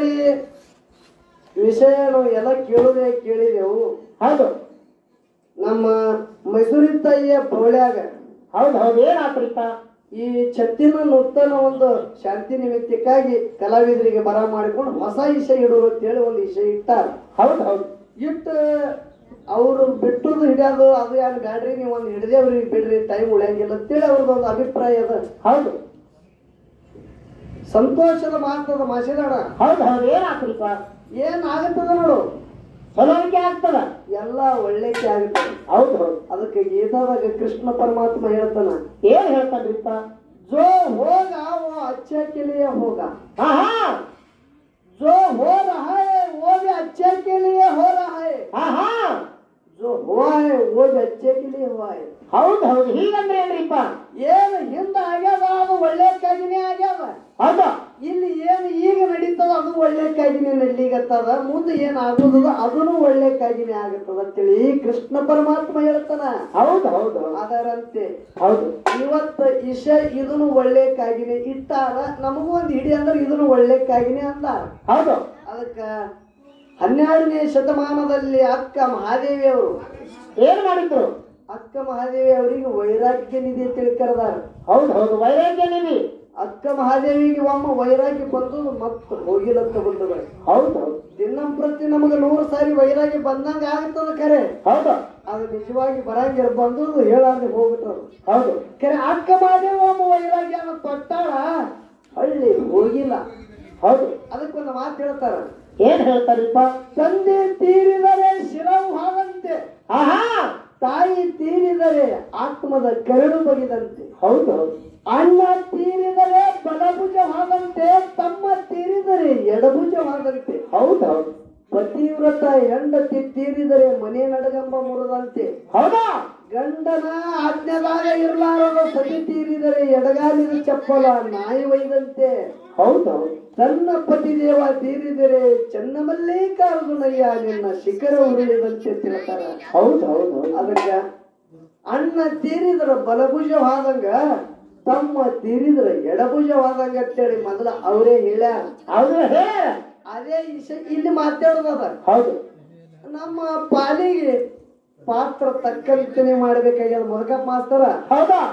ನೋಡಿ ವಿಷಯ ನಾವು ಎಲ್ಲ ಕೇಳಿದೆವು. ಹೌದು ನಮ್ಮ ಮೈಸೂರಿ ತಾಯಿಯ ಬೌಳ್ಯಾಗ ಹೌದು ಹೌದು ಏನಾತ್ರಿಪ್ಪ ಈ ಛತ್ತಿನ ನೂತನ ಒಂದು ಶಾಂತಿ ನಿಮಿತ್ತಕ್ಕಾಗಿ ಕಲಾವಿದರಿಗೆ ಬರ ಮಾಡಿಕೊಂಡು ಹೊಸ ವಿಷಯ ಇಡೋರು ಅಂತೇಳಿ ಒಂದು ವಿಷಯ ಇಟ್ಟಾರ. ಹೌದು ಹೌದು ಇಟ್ಟು ಅವರು ಬಿಟ್ಟುದು ಹಿಡಿಯೋದು ಅದು ಯಾರು ಬ್ಯಾಡ್ರಿ ನೀವು ಒಂದು ಹಿಡಿದೇವ್ರಿಗೆ ಬಿಡ್ರಿ ಟೈಮ್ ಉಳಿಯಂಗಿಲ್ಲ ಅಂತೇಳಿ ಅವ್ರದ್ದು ಒಂದು ಅಭಿಪ್ರಾಯ ಅದ. ಹೌದು ಸಂತೋಷದ ಮಾತದ ಮಾಸಿದಾಡ. ಹೌದು ಹೌದು ಏನಾತ್ರಿಪ್ಪ ಏನಾಗುತ್ತದ ನೋಡು ಚಲೋವಿಕೆ ಆಗ್ತದ ಎಲ್ಲ ಒಳ್ಳೆಕೆ ಆಗುತ್ತದೆ. ಹೌದು ಹೌದು ಅದಕ್ಕೆ ಗೀತಾದಾಗ ಕೃಷ್ಣ ಪರಮಾತ್ಮ ಹೇಳ್ತಾನ ಏನ್ ಹೇಳ್ತಾನ್ರಿಪ್ಪ ಜೋ ಹೋಗ वो अच्छे के लिए होगा ಹಾ ಹಾ जो हो रहा है वो भी अच्छे के लिए हो रहा है ಹಾ ಹಾ जो हुआ है वो भी अच्छे के लिए हुआ है. ಹೌದು ಹೌದು ಹೀಗಂದ್ರೆ ಏನ್ರಿಪ್ಪ ಏನು ಹಿಂದ ಆಗ್ಯದ ಅದು ಒಳ್ಳೆಕ್ಕಾಗಿನೇ ಆಗ್ಯದ. ಹೌದು ಇಲ್ಲಿ ಏನು ಈಗ ನಡೀತದ ಅದು ಒಳ್ಳೆಕ್ಕಾಗಿನೇ ನಡೀಲಿಗತ್ತದ. ಮುಂದೆ ಏನ್ ಆಗುದದ ಅದನ್ನು ಒಳ್ಳೆಕ್ಕಾಗಿನೇ ಆಗತ್ತದ ಅಂತೇಳಿ ಕೃಷ್ಣ ಪರಮಾತ್ಮ ಹೇಳ್ತಾನ. ಹೌದು ಹೌದು ಅದರಂತೆ ಹೌದು ಇವತ್ತ ಇಶ ಇದನ್ನು ಒಳ್ಳೆಕ್ಕಾಗಿನೇ ಇಟ್ಟಾರ. ನಮಗೂ ಒಂದು ಹಿಡಿ ಅಂದ್ರೆ ಇದನ್ನು ಒಳ್ಳೆಕ್ಕಾಗಿನೇ ಅಂದಾರ. ಹೌದು ಅದಕ್ಕ 12ನೇ ಶತಮಾನದಲ್ಲಿ ಅಕ್ಕ ಮಹಾದೇವಿ ಅವರು ಏನ್ ಮಾಡಿದ್ರು ಅಕ್ಕ ಮಹಾದೇವಿ ಅವರಿಗೆ ವೈರಾಗ್ಯ ನಿಧಿ ಅಂತೇಳಿ ಕರೆದಾರ. ಹೌದು ಹೌದು ವೈರಾಗ್ಯ ನಿಧಿ ಅಕ್ಕ ಮಹಾದೇವಿಗೆ ಒಮ್ಮ ವೈರಾಗ್ಯ ಬಂದು ಮತ್ತೆ ಹೋಗಿಲಂತ ಬಂದದ. ಹೌದು ಹೌದು ದಿನಂಪ್ರತಿ ನಮಗೆ 100 ಸಾರಿ ವೈರಾಗ್ಯ ಬಂದಂಗ ಆಗ್ತದ ಖರೆ. ಹೌದು ಅದು ನಿಜವಾಗಿ ಬರಂಗಿರ ಬಂದು ಹೇಳಾರ್ದೆ ಹೋಗ್ಬಿಟ್ರು. ಹೌದು ಖರೆ ಅಕ್ಕ ಮಹಾದೇವಿ ಒಮ್ಮ ವೈರಾಗ್ಯ ಕೊಟ್ಟಾಳ ಹಳ್ಳಿ ಹೋಗಿಲ್ಲ. ಹೌದು ಅದಕ್ಕೊಂದು ಮಾತು ಹೇಳ್ತಾರ ಏನ್ ಹೇಳ್ತಾರಿಪ್ಪ ತಂದೆ ತೀರಿದರೆ ಶಿರವು ಹಾಗಂತೆ ಆಹಾ ತಾಯಿ ತೀರಿದರೆ ಆತ್ಮದ ಕರಡು ಬಗೆದಂತೆ. ಹೌದು ಹೌದು ಅಣ್ಣ ತೀರಿದರೆ ಬಲಭುಜವಾದಂತೆ ತಮ್ಮ ತೀರಿದರೆ ಎಡಭುಜವಾದಂತೆ. ಹೌದು ಹೌದು ಪತಿವ್ರತ ಹೆಂಡತಿ ತೀರಿದರೆ ಮನೆ ನಡಗಂಬ ಮುರಿದಂತೆ. ಹೌದಾ ಗಂಡನ ಆಜ್ಞೆದಾಗ ಇರಲಾರದ ಸತಿ ತೀರಿದರೆ ಎಡಗಾಲಿನ ಚಪ್ಪಲ ನಾಯಿ ಒಯ್ದಂತೆ. ಹೌದು ಹೌದು ತನ್ನ ಪತಿದೇವ ತೀರಿದರೆ ಚನ್ನಮಲ್ಲಿಕಾರ್ಜುನಯ್ಯ ನಿನ್ನ ಶಿಖರ ಉರುಳಿದಂತೆ ತಿಳ್ತಾರ. ಹೌದು ಹೌದು ಹೌದು ಅದಕ್ಕ ಅಣ್ಣ ತೀರಿದ್ರ ಬಲಭುಜವಾದಂಗ ತಮ್ಮ ತೀರಿದ್ರ ಎಡಭುಜವಾದಂಗ ಅಂತೇಳಿ ಮೊದಲ ಅವರೇ ಹೇಳ್ಯಾರ. ಹೌದು ಹೇಳ ಅದೇ ಇಲ್ಲಿ ಮಾತಾಡೋದದ. ಹೌದು ನಮ್ಮ ಪಾಲಿಗೆ ಪಾತ್ರ ತಕ್ಕಂತೆನೆ ಮಾಡ್ಬೇಕಾಗ್ಯದ ಮುದಕಪ್ಪ ಮಾಸ್ತರ. ಹೌದಾ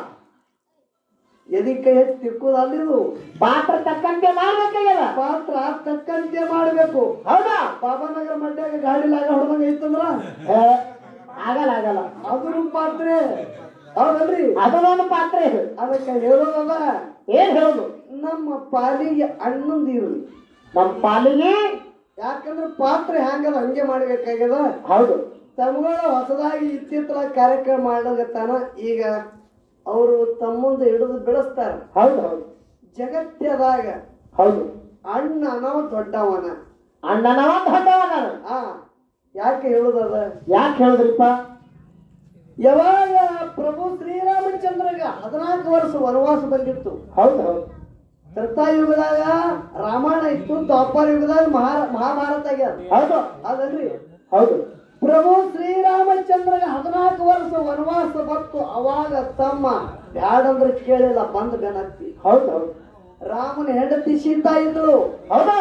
ಎದಿ ಕೈ ಎತ್ತಿ ತಿಕ್ಕುದಲ್ಲಿದು ಪಾತ್ರ ತಕ್ಕಂತೆ ಮಾಡ್ಬೇಕಾಗ್ಯದ. ಪಾತ್ರ ತಕ್ಕಂತೆ ಮಾಡ್ಬೇಕು. ಹೌದಾ ಬಾಬಾನಗರ ಮಡ್ಯಾಗ ಗಾಡಿ ಲಾಗ ಹೊಡೆದಂಗ ಐತಂದ್ರ ಆಗಲ್ಲ ಆಗಲ್ಲ ಅದನ್ನು ಪಾತ್ರೆ ಹೌದಲ್ರಿ ಅದೊಂದು ಪಾತ್ರ ಇದು. ಅದಕ್ಕೆ ಹೇಳೋದದ ಏನ್ ಹೇಳುದು ನಮ್ಮ ಪಾಲಿಗೆ ಅಣ್ಣಂದು ಇರಲಿ. ನಮ್ಮ ಪಾಲಿಗೆ ಯಾಕಂದ್ರೆ ಪಾತ್ರ ಹ್ಯಾಂಗದ ಹಂಗೆ ಮಾಡ್ಬೇಕಾಗ್ಯದ. ಹೌದು ತಮ್ಮಗಳ ಹೊಸದಾಗಿ ಇತ್ತಿತ್ತಲ ಕಾರ್ಯಕ್ರಮ ಮಾಡಗತ್ತಾನ. ಈಗ ಅವರು ತಮ್ಮಂದು ಹಿಡಿದು ಬೆಳೆಸ್ತಾರ. ಹೌದು ಹೌದು ಜಗತ್ಯದಾಗ ಹೌದು ಅಣ್ಣನವ ದೊಡ್ಡವನ. ಅಣ್ಣನವ ದೊಡ್ಡವನ. ಆ ಯಾಕೆ ಹೇಳುದದ ಯಾಕೆ ಹೇಳಿದ್ರಿಪ್ಪ ಯಾವಾಗ ಪ್ರಭು ಶ್ರೀರಾಮಚಂದ್ರಗ 14 ವರ್ಷ ವನವಾಸ ಬಂದಿತ್ತು. ಹೌದು ಹೌದು ತ್ರೇತಾಯುಗದಾಗ ರಾಮಾಯಣ ಇತ್ತು, ದ್ವಾಪರ ಯುಗದಾಗ ಮಹಾಭಾರತ ಆಗ್ಯಾದ. ಹೌದು ಅದಲ್ರಿ ಹೌದು ಪ್ರಭು ಶ್ರೀರಾಮಚಂದ್ರಗ 14 ವರ್ಷ ವನವಾಸ ಬತ್ತು. ಅವಾಗ ತಮ್ಮ ಬ್ಯಾಡಂದ್ರೆ ಕೇಳಿಲ್ಲ ಬಂದ ಬೆನತ್ತಿ. ಹೌದು ಹೌದು ರಾಮನ ಹೆಂಡತಿ ಸೀತಾ ಇದ್ಳು. ಹೌದಾ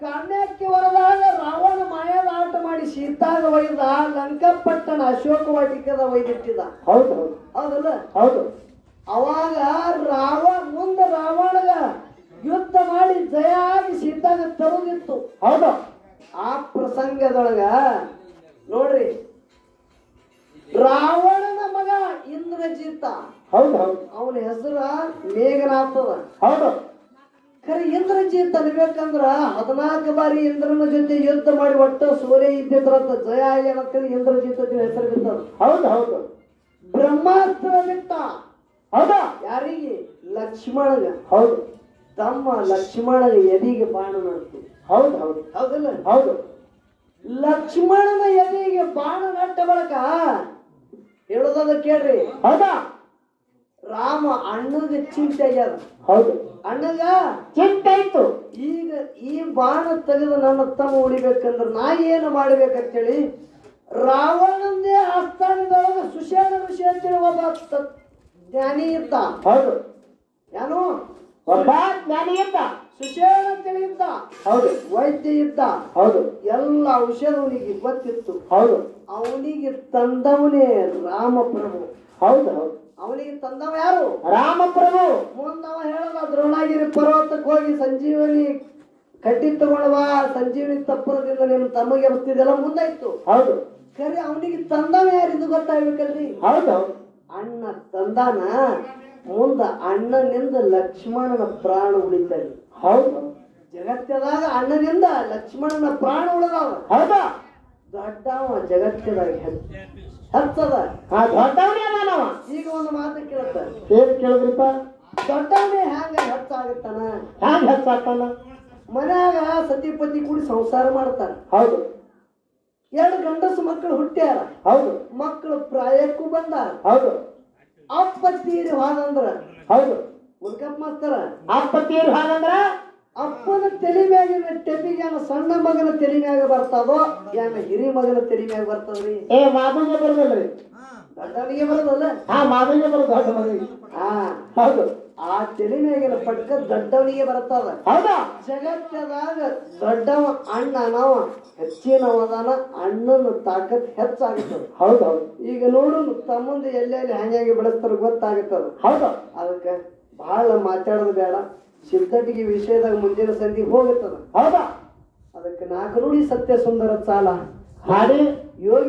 ಕನ್ಯಕ್ಕೆ ವರದಾಗ ರಾವಣ ಮಾಯದ ಆಟ ಮಾಡಿ ಸೀತಾಗ ಒಯ್ದ ಲಂಕಾಪಟ್ಟಣ ಅಶೋಕ ವಾಟಿಕದ ಒಯ್ದಿಟ್ಟಿದ. ಹೌದು ಹೌದು ಹೌದಲ್ಲ ಹೌದು ಅವಾಗ ಮುಂದೆ ರಾವಣಗ ಯುದ್ಧ ಮಾಡಿ ಜಯ ಆಗಿ ಸೀತಾಗ ತರುದಿತ್ತು. ಹೌದು ಆ ಪ್ರಸಂಗದೊಳಗ ನೋಡ್ರಿ ರಾವಣನ ಮಗ ಇಂದ್ರಜಿತ. ಹೌದು ಹೌದು ಅವನ ಹೆಸರ ಮೇಘನಾಥದ. ಹೌದು ಖರೆ ಇಂದ್ರಜಿತ್ ಅನ್ಬೇಕಂದ್ರ 14 ಬಾರಿ ಇಂದ್ರನ ಜೊತೆ ಯುದ್ಧ ಮಾಡಿ ಒಟ್ಟ ಸೂರ್ಯ ಇದ್ದಿದ್ರಂತ ಜಯ ಆಗ್ಯಾನಂತೇಳಿ ಇಂದ್ರಜಿತ್ ಅಂತ ಹೆಸರು ಬಿದ್ದದ. ಹೌದು ಹೌದು ಬ್ರಹ್ಮಾಸ್ತ್ರ ಬಿಟ್ಟ. ಹೌದಾ ಯಾರಿಗೆ ಲಕ್ಷ್ಮಣಗ. ಹೌದು ತಮ್ಮ ಲಕ್ಷ್ಮಣಗ ಎದಿಗೆ ಬಾಣ ನಡ್ತು. ಹೌದು ಹೌದು ಹೌದಲ್ಲ ಹೌದು ಲಕ್ಷ್ಮಣನ ಎದಿಗೆ ಬಾಣ ನಟ್ಟ ಬಳಕ ಹೇಳೋದ ಕೇಳ್ರಿ. ಹೌದಾ ರಾಮ ಅಣ್ಣಗೆ ಚಿಂತೆ ಆಗ್ಯದ. ಹೌದು ಅಣ್ಣಗ ಚಿಂತೆ ಇತ್ತು. ಈಗ ಈ ಬಾಣ ತೆಗೆದು ನನ್ನ ತಮ್ಮ ಉಳಿಬೇಕಂದ್ರ ನಾ ಏನು ಮಾಡ್ಬೇಕಂತೇಳಿ ರಾವಣಂದೇ ಆಸ್ಥಾನದೊಳಗ ಸುಶೇಣ ಋಷಿ ಅಂತೇಳಿ ಒಬ್ಬ ಜ್ಞಾನಿ ಇದ್ದ. ಹೌದು ಏನು ಒಬ್ಬ ಜ್ಞಾನಿ ಇದ್ದ. ಸುಶೇಣ ಅಂತೇಳಿ ಇದ್ದ, ಹೌದು ವೈದ್ಯ ಇದ್ದ, ಹೌದು ಎಲ್ಲ ಔಷಧ ಅವನಿಗೆ ಗೊತ್ತಿತ್ತು. ಹೌದು ಅವನಿಗೆ ತಂದವನೇ ರಾಮಪ್ರಭು. ಹೌದು ಹೌದು ಅವನಿಗೆ ತಂದವ ಯಾರು? ರಾಮಪ್ರಭು. ಮುಂದವ ಹೇಳದ ದ್ರೋಣಗಿರಿ ಪರ್ವತಕ್ಕೆ ಹೋಗಿ ಸಂಜೀವನಿ ಕಡ್ಡಿ ತಗೊಂಡ ಬಾ, ಸಂಜೀವನಿ ತಪ್ಪದಿಂದ ನಿಮ್ಮ ತಮಗೆ ಎಬ್ಸ್ತಿದೆಲ್ಲ ಮುಂದಾಯ್ತು. ಹೌದು ಖರೆ ಅವನಿಗೆ ತಂದವ ಯಾರು ಇದು ಗೊತ್ತಾಗ್ಬೇಕಲ್ರಿ. ಹೌದು ಅಣ್ಣ ತಂದಾನ, ಮುಂದ ಅಣ್ಣನಿಂದ ಲಕ್ಷ್ಮಣನ ಪ್ರಾಣ ಉಳಿತಾರೆ. ಹೌದು ಜಗತ್ತದಾಗ ಅಣ್ಣನಿಂದ ಲಕ್ಷ್ಮಣನ ಪ್ರಾಣ ಉಳಿದಾವ. ಹೌದಾ ದೊಡ್ಡವ ಜಗತ್ತದಾಗ ಹೆಚ್ಚದ. ದೊಡ್ಡವನೇ ಅದಾನವ. ಈಗ ಒಂದು ಮಾತು ಕೇಳುತ್ತ, ಏನ್ ಕೇಳಿದ್ರಿಪ್ಪ? ದೊಡ್ಡವನೇ ಹ್ಯಾಂಗ ಹೆಚ್ಚಾಗುತ್ತಾನ? ಹ್ಯಾಂಗ ಹೆಚ್ಚಾಗ್ತಾನ? ಮನ್ಯಾಗ ಸತಿಪತಿ ಕೂಡಿ ಸಂಸಾರ ಮಾಡ್ತಾನ. ಹೌದು 2 ಗಂಡಸು ಮಕ್ಕಳು ಹುಟ್ಟ್ಯಾರ. ಹೌದು ಮಕ್ಕಳು ಪ್ರಾಯಕ್ಕೂ ಬಂದಾರ. ಹೌದು ಅಪ್ಪ ತೀರಿ ಹೋದಂದ್ರ ಹೌದು ಮುಲ್ಕಪ್ಪ ಮಾಸ್ತರ, ಅಪ್ಪ ತೀರ್ ಹಾಗಂದ್ರ ಅಪ್ಪನ ತಲೆ ಮ್ಯಾಗಿನ ಟೆಪಿಗೆ ಸಣ್ಣ ಮಗನ ತಲೆ ಮ್ಯಾಗ ಬರ್ತದೋ ಏನ ಹಿರಿ ಮಗನ ತಲೆ ಮ್ಯಾಗ ಬರ್ತದ್ರಿ? ಮಾಧುಗೆ ಬರೋದಲ್ರಿ, ದೊಡ್ಡವನಿಗೆ ಬರೋದಲ್ಲ. ಮಾಧುಗೆ ಬರೋದು ದೊಡ್ಡ ಮಗನಿಗೆ. ಹೌದು ಆ ತಲೆ ಮ್ಯಾಗಿನ ಪಟ್ಕ ದೊಡ್ಡವನಿಗೆ ಬರ್ತದ. ಹೌದಾ ಜಗತ್ತದಾಗ ದೊಡ್ಡವ ಅಣ್ಣ ನಾವ ಹೆಚ್ಚಿನವದಾನ, ಅಣ್ಣನ ತಾಕತ್ ಹೆಚ್ಚಾಗುತ್ತದೆ. ಹೌದು ಹೌದು ಈಗ ನೋಡು ತಮ್ಮಂದು ಎಲ್ಲೆಲ್ಲಿ ಹ್ಯಾಂಗಾಗಿ ಬೆಳೆಸ್ತಾರ ಗೊತ್ತಾಗುತ್ತದ. ಹೌದು ಅದಕ್ಕೆ ಬಹಳ ಮಾತಾಡೋದು ಬೇಡ. ಸಿದ್ಧಟಿಗೆ ವಿಷಯದಾಗ ಮುಂದಿನ ಸಂಧಿ ಹೋಗುತ್ತದ. ಹೌದಾ ಅದಕ್ಕೆ 4 ನುಡಿ ಸತ್ಯ ಸುಂದರ ಸಾಲ ಹಾಡಿ ಯೋಗಿ